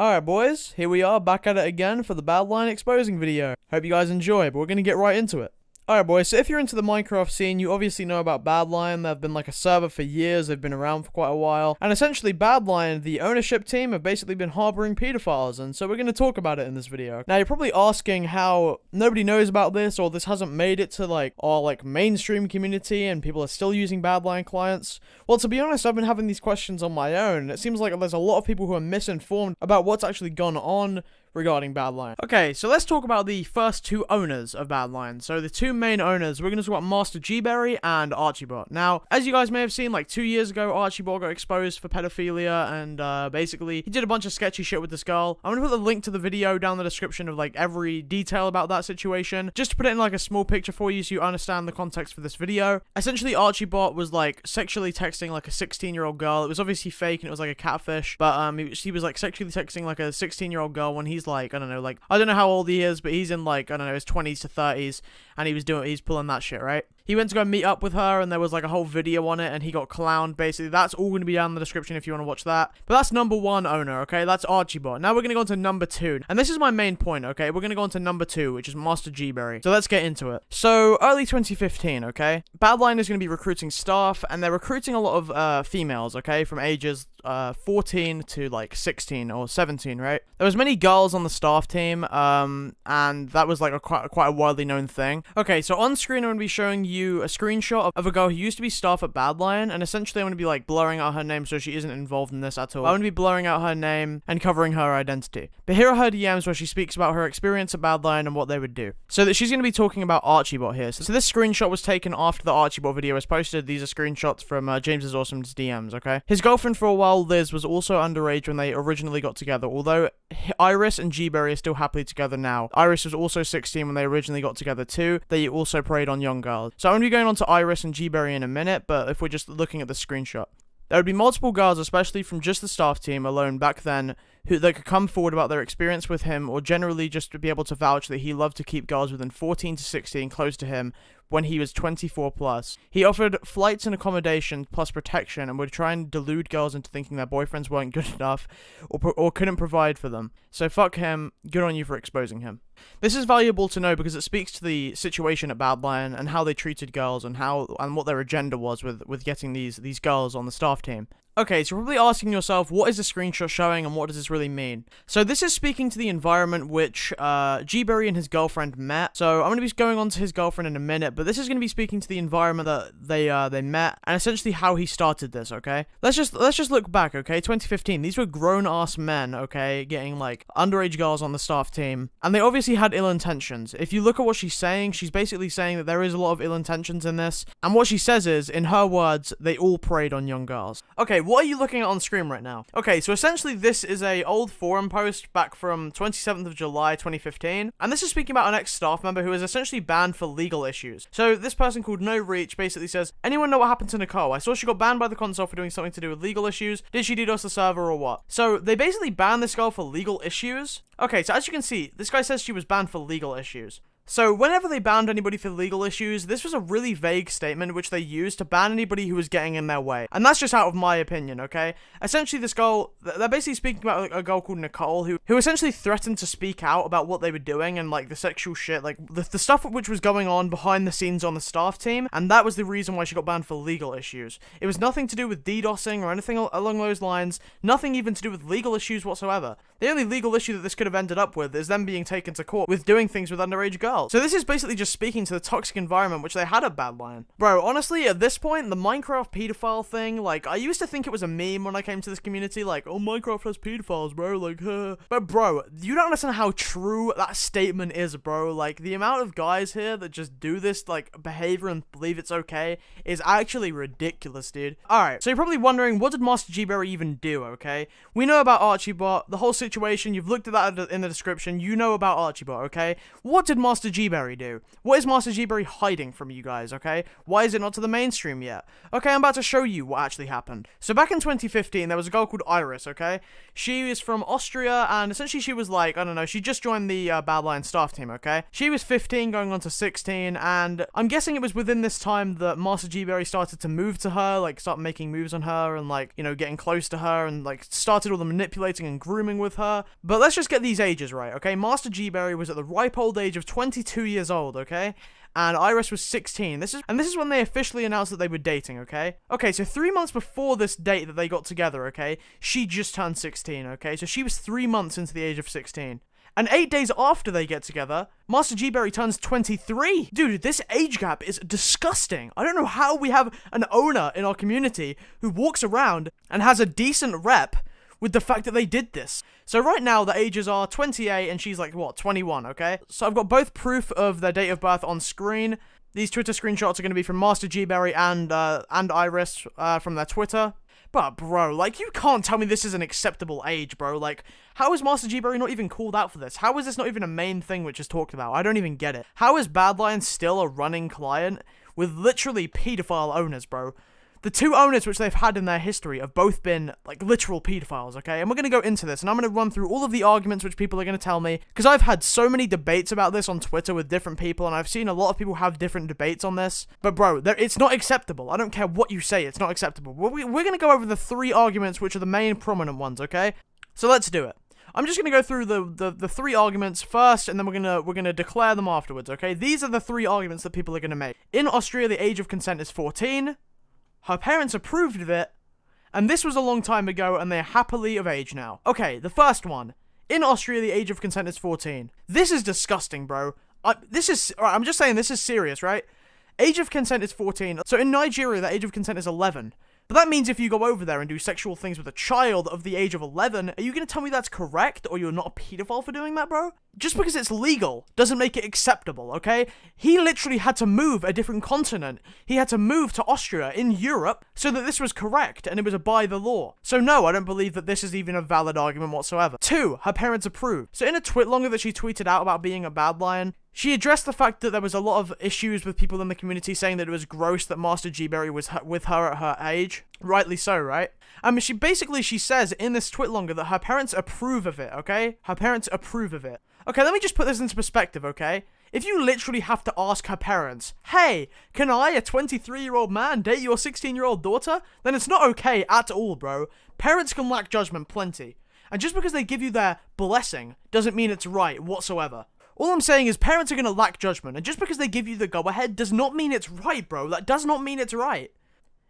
Alright boys, here we are back at it again for the Badlion exposing video. Hope you guys enjoy, but we're gonna get right into it. Alright boys, so if you're into the Minecraft scene, you obviously know about Badlion. They've been like a server for years, they've been around for quite a while. And essentially Badlion, the ownership team, have basically been harboring pedophiles, and so we're going to talk about it in this video. Now you're probably asking how nobody knows about this, or this hasn't made it to like our mainstream community and people are still using Badlion clients. Well, to be honest, I've been having these questions on my own. It seems like there's a lot of people who are misinformed about what's actually gone on regarding Badlion. Okay, so let's talk about the first two owners of Badlion. So the two main owners, we're going to talk about Master G-Berry and Archibot. Now, as you guys may have seen, like 2 years ago, Archibot got exposed for pedophilia, and basically, he did a bunch of sketchy shit with this girl. I'm going to put the link to the video down in the description of like every detail about that situation, just to put it in like a small picture for you so you understand the context for this video. Essentially, Archibot was like sexually texting like a 16-year-old girl. It was obviously fake and it was like a catfish, but he was like sexually texting like a 16-year-old girl when he's like, I don't know, like, I don't know how old he is, but he's in like, I don't know, his 20s to 30s, and he's pulling that shit, right? He went to go meet up with her, and there was like a whole video on it, and he got clowned, basically. That's all going to be down in the description if you want to watch that. But that's number one owner, okay? That's Archibot. Now we're going to go on to number two, and this is my main point, okay? We're going to go on to number two, which is Master G-Berry. So let's get into it. So, early 2015, okay? Badlion is going to be recruiting staff, and they're recruiting a lot of females, okay? From ages 14 to like 16 or 17, right? There was many girls on the staff team, and that was like quite a widely known thing. Okay, so on screen I'm going to be showing you a screenshot of a girl who used to be staff at Badlion, and essentially I'm going to be like blurring out her name so she isn't involved in this at all. I'm going to be blurring out her name and covering her identity. But here are her DMs where she speaks about her experience at Badlion and what they would do. So that she's going to be talking about Archibot here. So this screenshot was taken after the Archibot video was posted. These are screenshots from James's Awesome's DMs, okay? His girlfriend for a while, Liz, was also underage when they originally got together, although Iris and G-Berry are still happily together now. Iris was also 16 when they originally got together too. They also preyed on young girls. So I'm going to be going on to Iris and G-Berry in a minute, but if we're just looking at the screenshot, there would be multiple girls, especially from just the staff team alone back then, who they could come forward about their experience with him, or generally just to be able to vouch that he loved to keep girls within 14 to 16 close to him when he was 24 plus. He offered flights and accommodation plus protection and would try and delude girls into thinking their boyfriends weren't good enough or couldn't provide for them. So fuck him, good on you for exposing him. This is valuable to know because it speaks to the situation at Badlion and how they treated girls and what their agenda was with getting these girls on the staff team. Okay, so you're probably asking yourself, what is the screenshot showing and what does this really mean? So this is speaking to the environment which G-Berry and his girlfriend met. So I'm going to be going on to his girlfriend in a minute, but this is going to be speaking to the environment that they met and essentially how he started this, okay? Let's just look back, okay? 2015, these were grown-ass men, okay, getting like underage girls on the staff team, and they obviously had ill intentions. If you look at what she's saying, she's basically saying that there is a lot of ill intentions in this, and what she says is, in her words, they all preyed on young girls. Okay, what are you looking at on screen right now? Okay, so essentially this is a old forum post back from 27th of July 2015, and this is speaking about an ex-staff member who is essentially banned for legal issues. So this person called No Reach basically says, anyone know what happened to Nicole? I saw she got banned by the console for doing something to do with legal issues. Did she DDoS the server or what? So they basically banned this girl for legal issues. Okay, so as you can see, this guy says she was banned for legal issues. So, whenever they banned anybody for legal issues, this was a really vague statement which they used to ban anybody who was getting in their way. And that's just out of my opinion, okay? Essentially, this girl, they're basically speaking about like, a girl called Nicole who essentially threatened to speak out about what they were doing and like the sexual shit, like the stuff which was going on behind the scenes on the staff team, and that was the reason why she got banned for legal issues. It was nothing to do with DDoSing or anything along those lines, nothing even to do with legal issues whatsoever. The only legal issue that this could have ended up with is them being taken to court with doing things with underage girls. So this is basically just speaking to the toxic environment which they had at Badlion. Bro, honestly, at this point, the Minecraft pedophile thing, like, I used to think it was a meme when I came to this community, like, oh, Minecraft has pedophiles, bro, like, But, bro, you don't understand how true that statement is, bro. Like, the amount of guys here that just do this, like, behavior and believe it's okay is actually ridiculous, dude. Alright, so you're probably wondering, what did Master G-Berry even do, okay? We know about Archibot, the whole situation, you've looked at that in the description, you know about Archibot, okay? What did Master Master G-Berry do? What is Master G-Berry hiding from you guys, okay? Why is it not to the mainstream yet? Okay, I'm about to show you what actually happened. So back in 2015, there was a girl called Iris, okay? She is from Austria, and essentially she was like, I don't know, she just joined the Badlion staff team, okay? She was 15, going on to 16, and I'm guessing it was within this time that Master G-Berry started to move to her, like, start making moves on her, and, like, you know, getting close to her, and, like, started all the manipulating and grooming with her. But let's just get these ages right, okay? Master G-Berry was at the ripe old age of 22 years old, okay? And Iris was 16. This is when they officially announced that they were dating, okay? Okay, so 3 months before this date that they got together, okay, she just turned 16, okay? So she was 3 months into the age of 16. And 8 days after they get together, Master G-Berry turns 23. Dude, this age gap is disgusting. I don't know how we have an owner in our community who walks around and has a decent rep with the fact that they did this. So right now, the ages are 28 and she's like, what, 21, okay? So I've got both proof of their date of birth on screen. These Twitter screenshots are going to be from Master G-Berry and Iris from their Twitter. But bro, like, you can't tell me this is an acceptable age, bro. Like, how is Master G-Berry not even called out for this? How is this not even a main thing which is talked about? I don't even get it. How is Badlion still a running client with literally pedophile owners, bro? The two owners which they've had in their history have both been, like, literal pedophiles, okay? And we're going to go into this, and I'm going to run through all of the arguments which people are going to tell me, because I've had so many debates about this on Twitter with different people, and I've seen a lot of people have different debates on this. But, bro, it's not acceptable. I don't care what you say, it's not acceptable. We're going to go over the 3 arguments which are the main prominent ones, okay? So let's do it. I'm just going to go through the 3 arguments first, and then we're gonna declare them afterwards, okay? These are the 3 arguments that people are going to make. In Austria, the age of consent is 14. Her parents approved of it, and this was a long time ago, and they're happily of age now. Okay, the first one. In Austria, the age of consent is 14. This is disgusting, bro. I'm just saying, this is serious, right? Age of consent is 14. So in Nigeria, the age of consent is 11. But that means if you go over there and do sexual things with a child of the age of 11, are you going to tell me that's correct, or you're not a pedophile for doing that, bro? Just because it's legal doesn't make it acceptable, okay? He literally had to move a different continent. He had to move to Austria in Europe so that this was correct, and it was by the law. So no, I don't believe that this is even a valid argument whatsoever. 2, her parents approved. So in a twitlonger that she tweeted out about being a Badlion, she addressed the fact that there was a lot of issues with people in the community saying that it was gross that Master G-Berry was with her at her age. Rightly so, right? I mean, she says in this twitlonger that her parents approve of it, okay? Her parents approve of it. Okay, let me just put this into perspective, okay? If you literally have to ask her parents, hey, can I, a 23-year-old man, date your 16-year-old daughter? Then it's not okay at all, bro. Parents can lack judgment plenty. And just because they give you their blessing doesn't mean it's right whatsoever. All I'm saying is parents are going to lack judgment, and just because they give you the go-ahead does not mean it's right, bro. That does not mean it's right.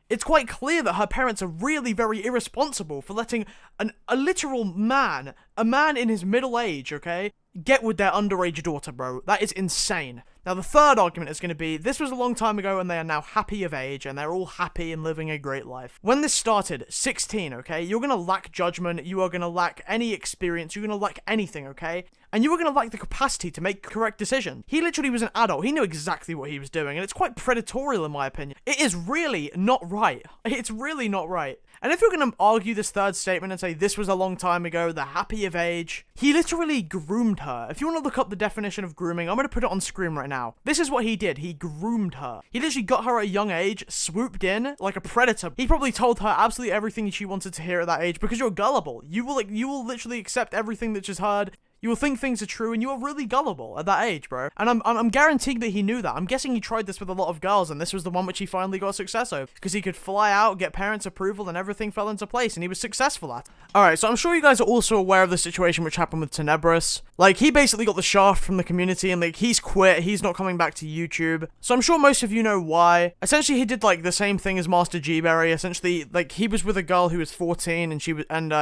It's quite clear that her parents are really very irresponsible for letting a literal man, a man in his middle age, okay, get with their underage daughter, bro. That is insane. Now, the third argument is going to be, this was a long time ago and they are now happy of age and they're all happy and living a great life. When this started, 16, okay, you're going to lack judgment, you are going to lack any experience, you're going to lack anything, okay? And you were going to lack the capacity to make correct decisions. He literally was an adult. He knew exactly what he was doing, and it's quite predatorial in my opinion. It is really not right. It's really not right. And if you're going to argue this third statement and say this was a long time ago, they're happy of age, he literally groomed her. If you want to look up the definition of grooming, I'm going to put it on screen right now. This is what he did. He groomed her. He literally got her at a young age, swooped in like a predator. He probably told her absolutely everything she wanted to hear at that age because you're gullible. You will literally accept everything that she's heard. You will think things are true, and you are really gullible at that age, bro. And I'm guaranteeing that he knew that. I'm guessing he tried this with a lot of girls, and this was the one which he finally got success over. Because he could fly out, get parents' approval, and everything fell into place, and he was successful at it. Alright, so I'm sure you guys are also aware of the situation which happened with Tenebris. Like, he basically got the shaft from the community, and like, he's quit, he's not coming back to YouTube. So I'm sure most of you know why. Essentially, he did like the same thing as Master G-Berry. Essentially, like, he was with a girl who was 14, and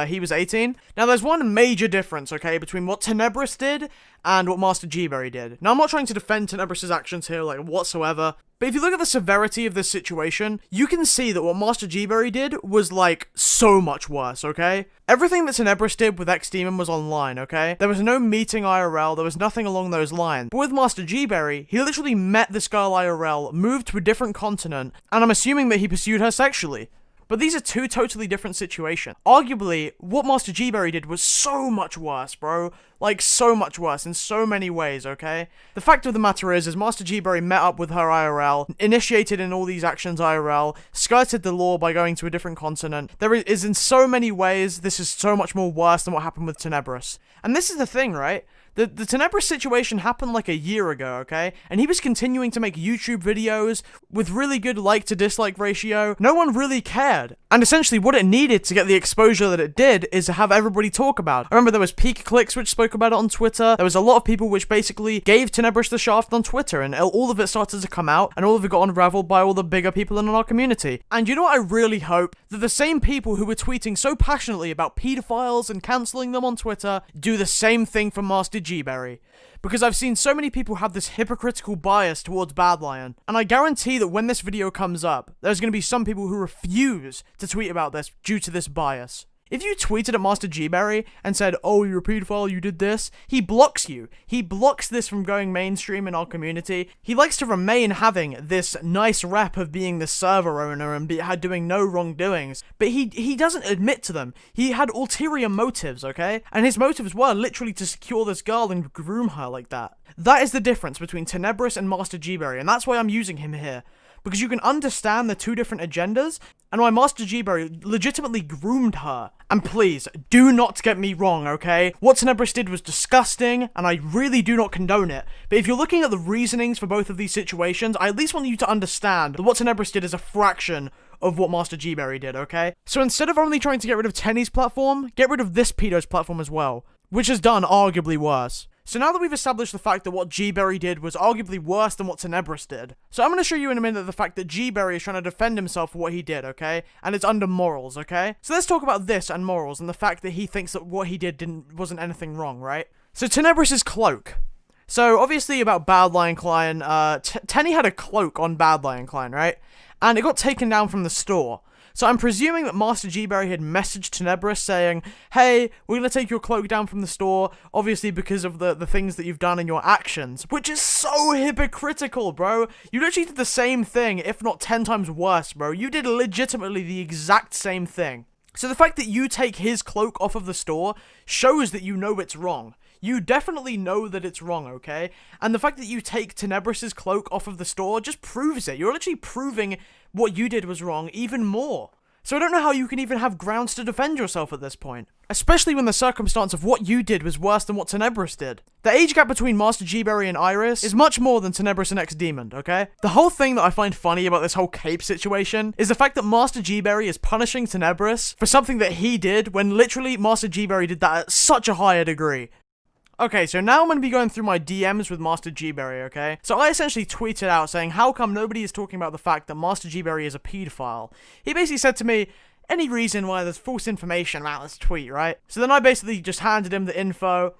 he was 18. Now, there's one major difference, okay, between what Tenebris did and what Master G-Berry did. Now, I'm not trying to defend Tenebris' actions here, like, whatsoever, but if you look at the severity of this situation, you can see that what Master G-Berry did was, like, so much worse, okay? Everything that Tenebris did with X-Demon was online, okay? There was no meeting IRL, there was nothing along those lines. But with Master G-Berry, he literally met this girl IRL, moved to a different continent, and I'm assuming that he pursued her sexually. But these are two totally different situations. Arguably, what Master G-Berry did was so much worse, bro. Like, so much worse in so many ways, okay? The fact of the matter is Master G-Berry met up with her IRL, initiated in all these actions IRL, skirted the law by going to a different continent. There is in so many ways, this is so much more worse than what happened with Tenebris. And this is the thing, right? The Tenebris situation happened like a year ago, okay? And he was continuing to make YouTube videos with really good like to dislike ratio. No one really cared. And essentially what it needed to get the exposure that it did is to have everybody talk about it. I remember there was Peak Clicks which spoke about it on Twitter. There was a lot of people which basically gave Tenebris the shaft on Twitter, and all of it started to come out, and all of it got unraveled by all the bigger people in our community. And you know what I really hope? That the same people who were tweeting so passionately about pedophiles and cancelling them on Twitter do the same thing for Master G-Berry. Because I've seen so many people have this hypocritical bias towards Badlion, and I guarantee that when this video comes up, there's going to be some people who refuse to tweet about this due to this bias. If you tweeted at Master G-Berry and said, oh, you're a pedophile, you did this, he blocks you. He blocks this from going mainstream in our community. He likes to remain having this nice rep of being the server owner and doing no wrongdoings, but he doesn't admit to them. He had ulterior motives, okay? And his motives were literally to secure this girl and groom her like that. That is the difference between Tenebris and Master G-Berry, and that's why I'm using him here. Because you can understand the two different agendas, and why Master G-Berry legitimately groomed her. And please, do not get me wrong, okay? What Tenebris did was disgusting, and I really do not condone it. But if you're looking at the reasonings for both of these situations, I at least want you to understand that what Tenebris did is a fraction of what Master G-Berry did, okay? So instead of only trying to get rid of Tenny's platform, get rid of this pedo's platform as well, which has done arguably worse. So now that we've established the fact that what G-Berry did was arguably worse than what Tenebris did, so I'm going to show you in a minute the fact that G-Berry is trying to defend himself for what he did, okay? And it's under morals, okay? So let's talk about this and morals and the fact that he thinks that what he did wasn't anything wrong, right? So Tenebris' cloak. So obviously about Badlion Klein, Tenny had a cloak on Badlion Klein, right? And it got taken down from the store. So I'm presuming that Master G-Berry had messaged Tenebris saying, hey, we're going to take your cloak down from the store, obviously because of the things that you've done in your actions, which is so hypocritical, bro. You literally did the same thing, if not 10 times worse, bro. You did legitimately the exact same thing. So the fact that you take his cloak off of the store shows that you know it's wrong. You definitely know that it's wrong, okay? And the fact that you take Tenebris' cloak off of the store just proves it. You're literally proving what you did was wrong even more. So I don't know how you can even have grounds to defend yourself at this point. Especially when the circumstance of what you did was worse than what Tenebris did. The age gap between Master G-Berry and Iris is much more than Tenebris and X-Demon, okay? The whole thing that I find funny about this whole cape situation is the fact that Master G-Berry is punishing Tenebris for something that he did when literally Master G-Berry did that at such a higher degree. Okay, so now I'm going to be going through my DMs with Master G-Berry, okay? So I essentially tweeted out saying, how come nobody is talking about the fact that Master G-Berry is a pedophile? He basically said to me, any reason why there's false information about this tweet, right? So then I basically just handed him the info,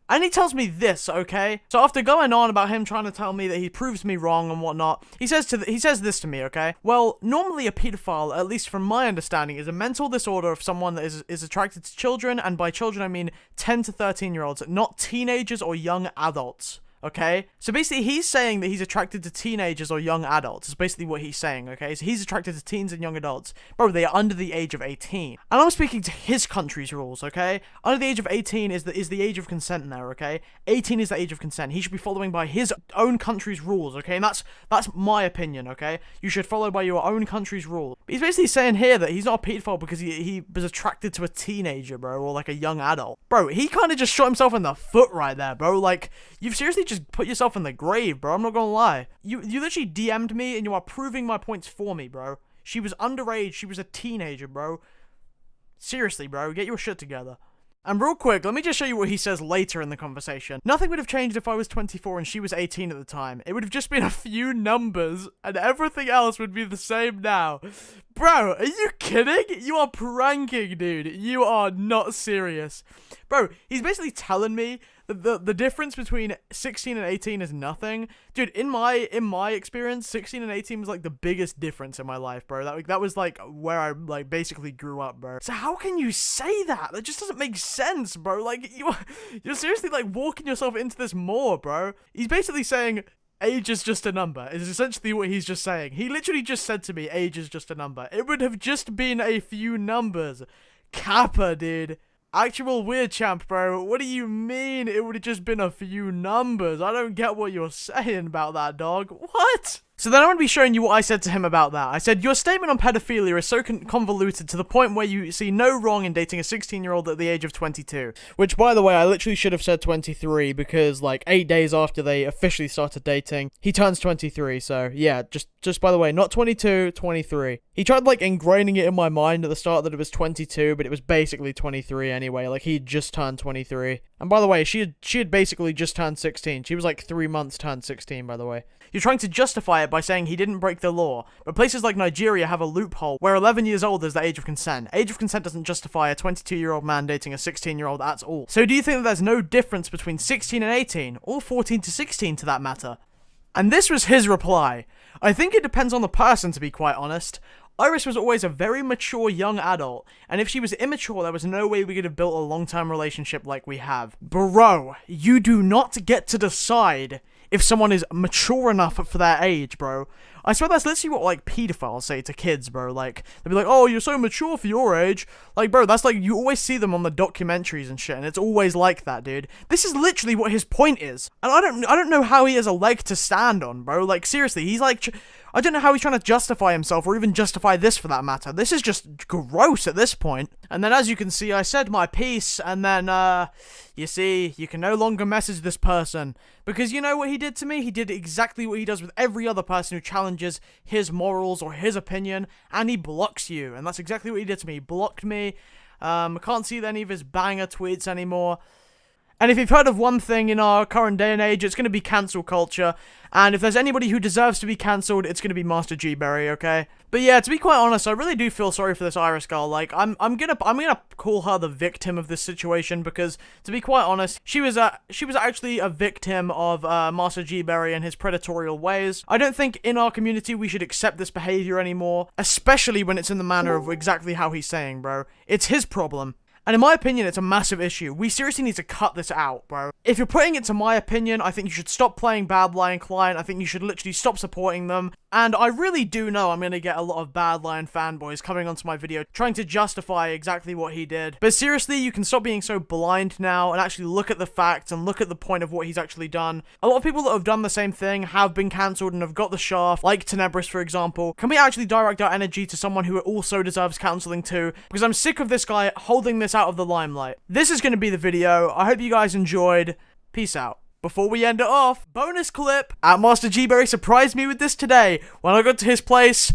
and he tells me this, okay? So after going on about him trying to tell me that he proves me wrong and whatnot, he says this to me, okay? Well, normally a pedophile, at least from my understanding, is a mental disorder of someone that is attracted to children, and by children I mean 10 to 13-year-olds, not teenagers or young adults. Okay, so basically he's saying that he's attracted to teenagers or young adults. Is basically what he's saying, okay? So he's attracted to teens and young adults. Bro, they are under the age of 18. And I'm speaking to his country's rules, okay? Under the age of 18 is the age of consent there, okay? 18 is the age of consent. He should be following by his own country's rules, okay? And that's my opinion, okay? You should follow by your own country's rules. But he's basically saying here that he's not a pedophile because he was attracted to a teenager, bro, or like a young adult. Bro, he kind of just shot himself in the foot right there, bro. Like, you've seriously just put yourself in the grave, bro. I'm not gonna lie. You literally DM'd me and you are proving my points for me, bro. She was underage. She was a teenager, bro. Seriously, bro. Get your shit together. And real quick, let me just show you what he says later in the conversation. Nothing would have changed if I was 24 and she was 18 at the time. It would have just been a few numbers and everything else would be the same now. Bro, are you kidding? You are pranking, dude. You are not serious. Bro, he's basically telling me that the difference between 16 and 18 is nothing. Dude, in my experience, 16 and 18 was like the biggest difference in my life, bro. That was like where I like basically grew up, bro. So how can you say that? That just doesn't make sense, bro. Like you're seriously like walking yourself into this more, bro. He's basically saying age is just a number, is essentially what he's just saying. He literally just said to me, age is just a number. It would have just been a few numbers. Kappa, dude. Actual weird champ, bro. What do you mean it would have just been a few numbers? I don't get what you're saying about that, dog. What? So then I'm going to be showing you what I said to him about that. I said, your statement on pedophilia is so convoluted to the point where you see no wrong in dating a 16-year-old at the age of 22. Which, by the way, I literally should have said 23 because, like, 8 days after they officially started dating, he turns 23. So, yeah, just by the way, not 22, 23. He tried, like, ingraining it in my mind at the start that it was 22, but it was basically 23 anyway. Like, he'd just turned 23. And by the way, she had basically just turned 16. She was, like, 3 months turned 16, by the way. You're trying to justify it by saying he didn't break the law, but places like Nigeria have a loophole where 11 years old is the age of consent. Age of consent doesn't justify a 22-year-old man dating a 16-year-old at all. So do you think that there's no difference between 16 and 18, or 14 to 16 to that matter? And this was his reply. I think it depends on the person, to be quite honest. Iris was always a very mature young adult, and if she was immature, there was no way we could have built a long-term relationship like we have. Bro, you do not get to decide if someone is mature enough for their age, bro. I swear that's literally what, like, pedophiles say to kids, bro. Like, they'll be like, oh, you're so mature for your age. Like, bro, that's like, you always see them on the documentaries and shit, and it's always like that, dude. This is literally what his point is. And I don't know how he has a leg to stand on, bro. Like, seriously, he's like, I don't know how he's trying to justify himself, or even justify this for that matter. This is just gross at this point. And then, as you can see, I said my piece, and then, you see, you can no longer message this person. Because you know what he did to me? He did exactly what he does with every other person who challenges his morals or his opinion, and he blocks you. And that's exactly what he did to me. He blocked me. I can't see any of his banger tweets anymore. And if you've heard of one thing in our current day and age, it's going to be cancel culture. And if there's anybody who deserves to be cancelled, it's going to be Master G Berry, okay? But yeah, to be quite honest, I really do feel sorry for this Iris girl. Like, I'm gonna call her the victim of this situation because, to be quite honest, she was actually a victim of Master G Berry and his predatory ways. I don't think in our community we should accept this behavior anymore, especially when it's in the manner of exactly how he's saying, bro. It's his problem. And in my opinion, it's a massive issue. We seriously need to cut this out, bro. If you're putting it to my opinion, I think you should stop playing Badlion Client. I think you should literally stop supporting them. And I really do know I'm going to get a lot of Badlion fanboys coming onto my video trying to justify exactly what he did. But seriously, you can stop being so blind now and actually look at the facts and look at the point of what he's actually done. A lot of people that have done the same thing have been cancelled and have got the shaft, like Tenebris, for example. Can we actually direct our energy to someone who also deserves cancelling too? Because I'm sick of this guy holding this out of the limelight. This is going to be the video. I hope you guys enjoyed. Peace out. Before we end it off, bonus clip. Master G Berry surprised me with this today when I got to his place.